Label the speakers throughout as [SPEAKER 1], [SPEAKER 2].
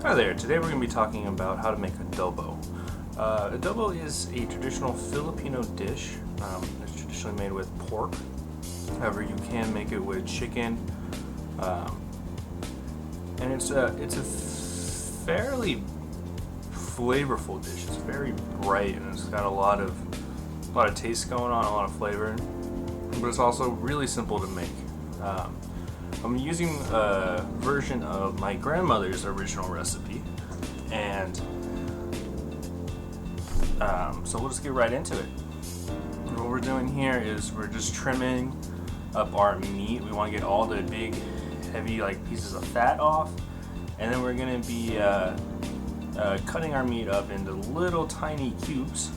[SPEAKER 1] Hi there, today we're going to be talking about how to make adobo. Adobo is a traditional Filipino dish. It's traditionally made with pork. However, you can make it with chicken. And it's a fairly flavorful dish. It's very bright and it's got a lot of taste going on, a lot of flavor. But it's also really simple to make. I'm using a version of my grandmother's original recipe, and so we'll just get right into it. What we're doing here is we're just trimming up our meat. We want to get all the big, heavy pieces of fat off, and then we're going to be cutting our meat up into little tiny cubes,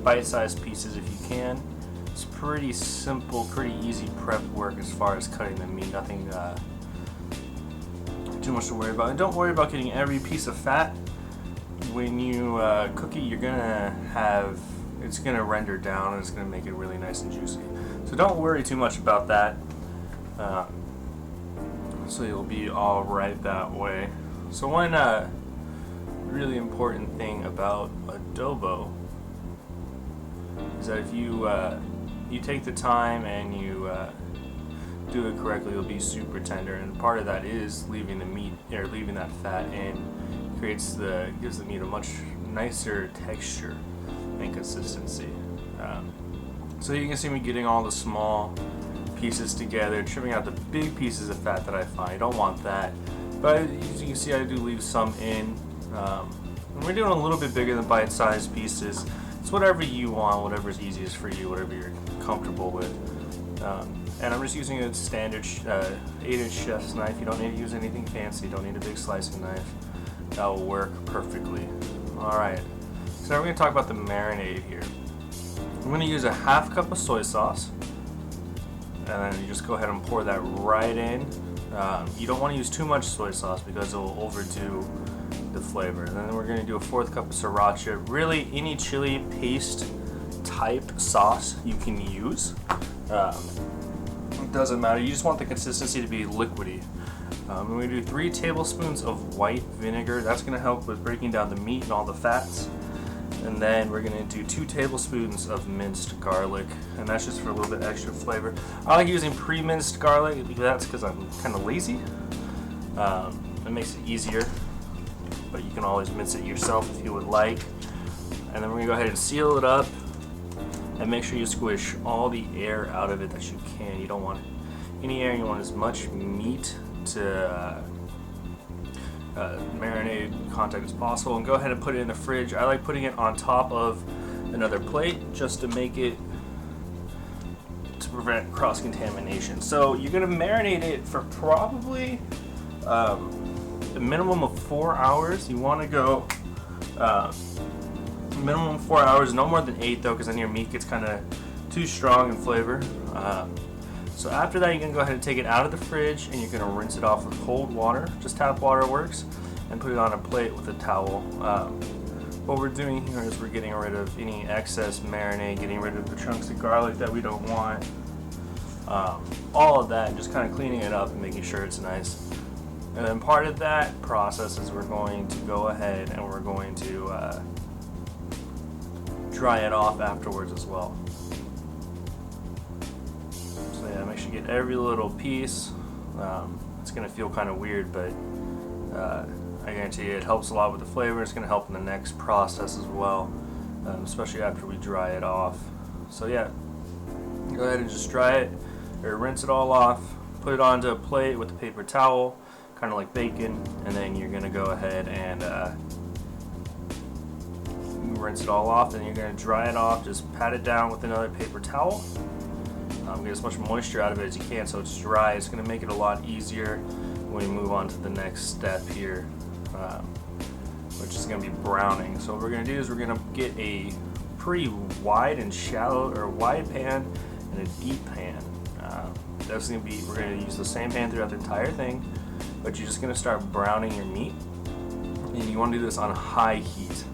[SPEAKER 1] bite-sized pieces if you can. It's pretty simple, pretty easy prep work as far as cutting the meat. Nothing too much to worry about. And don't worry about getting every piece of fat. When you cook it, it's gonna render down and it's gonna make it really nice and juicy. So don't worry too much about that. So you'll be all right that way. So one really important thing about adobo is that if you take the time and you do it correctly, it'll be super tender. And part of that is leaving the meat or leaving that fat in gives the meat a much nicer texture and consistency. So you can see me getting all the small pieces together, trimming out the big pieces of fat that I find. I don't want that, but as you can see, I do leave some in. And we're doing a little bit bigger than bite-sized pieces. It's whatever you want, whatever's easiest for you, whatever you're comfortable with. And I'm just using a standard 8-inch chef's knife. You don't need to use anything fancy. You don't need a big slicing knife. That will work perfectly. Alright, so now we're going to talk about the marinade here. I'm going to use a 1/2 cup of soy sauce. And then you just go ahead and pour that right in. You don't want to use too much soy sauce because it will overdo the flavor. And then we're going to do a 1/4 cup of sriracha. Really, any chili paste type sauce you can use. It doesn't matter. You just want the consistency to be liquidy. We're going to do 3 tablespoons of white vinegar. That's going to help with breaking down the meat and all the fats. And then we're going to do 2 tablespoons of minced garlic, and that's just for a little bit extra flavor. I like using pre-minced garlic. That's because I'm kind of lazy. It makes it easier, but you can always mince it yourself if you would like. And then we're going to go ahead and seal it up and make sure you squish all the air out of it that you can. You don't want any air. You want as much meat to marinade contact as possible, and go ahead and put it in the fridge. I like putting it on top of another plate just to prevent cross-contamination. So you're going to marinate it for probably a minimum of 4 hours. You want to go minimum 4 hours, no more than 8 though, because then your meat gets kind of too strong in flavor. So after that, you're going to go ahead and take it out of the fridge and you're going to rinse it off with cold water. Just tap water works, and put it on a plate with a towel. What we're doing here is we're getting rid of any excess marinade, getting rid of the chunks of garlic that we don't want. All of that, just kind of cleaning it up and making sure it's nice. And then part of that process is we're going to go ahead and we're going to dry it off afterwards as well. So yeah, make sure you get every little piece. It's going to feel kind of weird, but I guarantee you it helps a lot with the flavor. It's going to help in the next process as well, especially after we dry it off. So yeah, go ahead and just dry it, or rinse it all off, put it onto a plate with a paper towel, kind of like bacon, and then you're going to go ahead and rinse it all off. Then you're going to dry it off, just pat it down with another paper towel. Get as much moisture out of it as you can so it's dry. It's going to make it a lot easier when we move on to the next step here, which is going to be browning. So what we're going to do is we're going to get a pretty wide and shallow, or wide pan and a deep pan. That's going to be, we're going to use the same pan throughout the entire thing, but you're just going to start browning your meat, and you want to do this on high heat.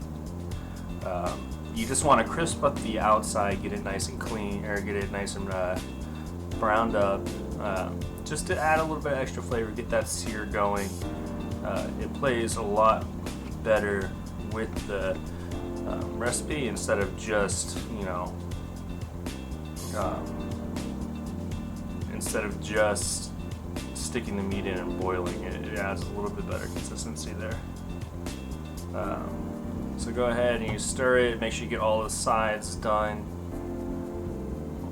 [SPEAKER 1] You just want to crisp up the outside, get it nice and clean, or get it nice and browned up, just to add a little bit of extra flavor, get that sear going. it plays a lot better with the recipe instead of just, you know, instead of just sticking the meat in and boiling it. It adds a little bit better consistency there. So go ahead and you stir it, make sure you get all the sides done,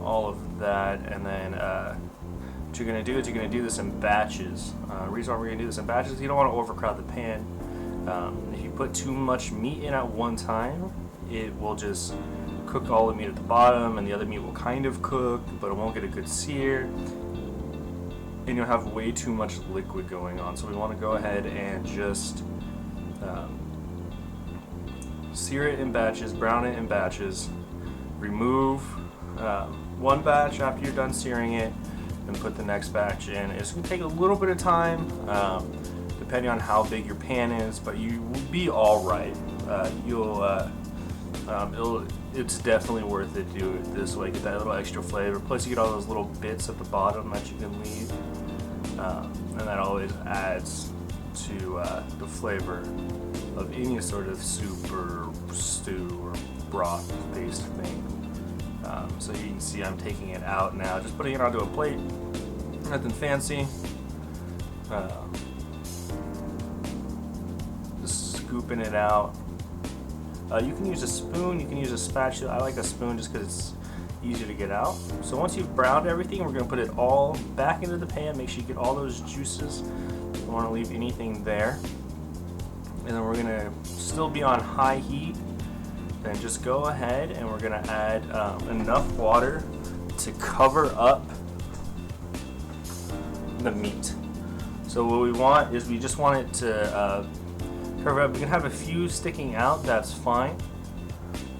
[SPEAKER 1] all of that, and then what you're going to do is you're going to do this in batches. The reason why we're going to do this in batches is you don't want to overcrowd the pan. If you put too much meat in at one time, it will just cook all the meat at the bottom, and the other meat will kind of cook, but it won't get a good sear, and you'll have way too much liquid going on. So we want to go ahead and just sear it in batches, brown it in batches, remove one batch after you're done searing it, and put the next batch in. It's going to take a little bit of time, depending on how big your pan is, but you will be all right. It's definitely worth it to do it this way. Get that little extra flavor. Plus, you get all those little bits at the bottom that you can leave, and that always adds to the flavor of any sort of soup or stew or broth-based thing. So you can see I'm taking it out now, just putting it onto a plate. Nothing fancy. Just scooping it out. You can use a spoon, you can use a spatula. I like a spoon just because it's easier to get out. So once you've browned everything, we're going to put it all back into the pan. Make sure you get all those juices. Don't want to leave anything there. And then we're going to still be on high heat. Then just go ahead and we're going to add enough water to cover up the meat. So what we want is we just want it to cover up. We can have a few sticking out, that's fine.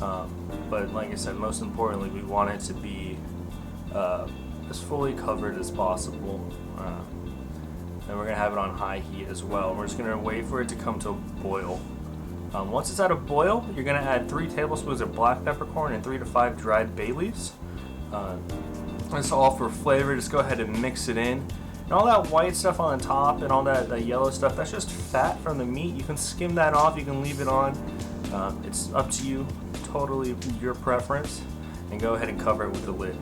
[SPEAKER 1] But like I said, most importantly, we want it to be as fully covered as possible. And we're going to have it on high heat as well. We're just going to wait for it to come to a boil. Once it's at a boil, you're going to add 3 tablespoons of black peppercorn and 3 to 5 dried bay leaves. That's all for flavor. Just go ahead and mix it in. And all that white stuff on the top and all that yellow stuff, that's just fat from the meat. You can skim that off, you can leave it on. It's up to you, totally your preference. And go ahead and cover it with the lid.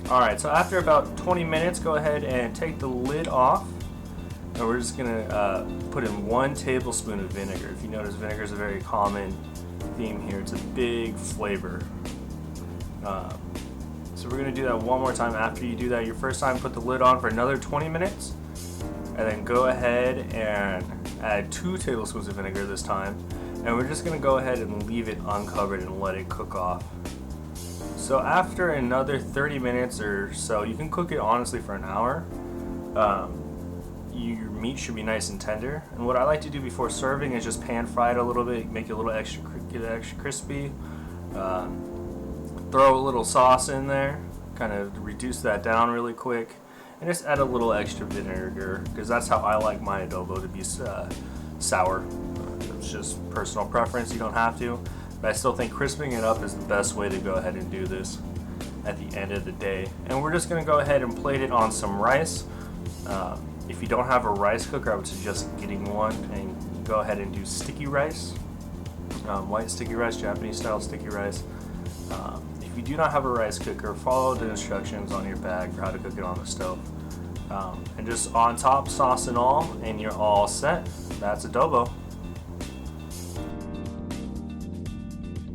[SPEAKER 1] Alright, so after about 20 minutes, go ahead and take the lid off. And we're just going to put in 1 tablespoon of vinegar. If you notice, vinegar is a very common theme here. It's a big flavor. So we're going to do that one more time. After you do that your first time, put the lid on for another 20 minutes. And then go ahead and add 2 tablespoons of vinegar this time. And we're just going to go ahead and leave it uncovered and let it cook off. So after another 30 minutes or so, you can cook it honestly for an hour. Your meat should be nice and tender. And what I like to do before serving is just pan fry it a little bit, make it a little extra, get it extra crispy. Throw a little sauce in there, kind of reduce that down really quick, and just add a little extra vinegar because that's how I like my adobo to be sour. It's just personal preference, you don't have to, but I still think crisping it up is the best way to go ahead and do this at the end of the day. And we're just going to go ahead and plate it on some rice. If you don't have a rice cooker, I would suggest getting one and go ahead and do sticky rice, white sticky rice, Japanese style sticky rice. If you do not have a rice cooker, follow the instructions on your bag for how to cook it on the stove. And just on top, sauce and all, and you're all set. That's adobo.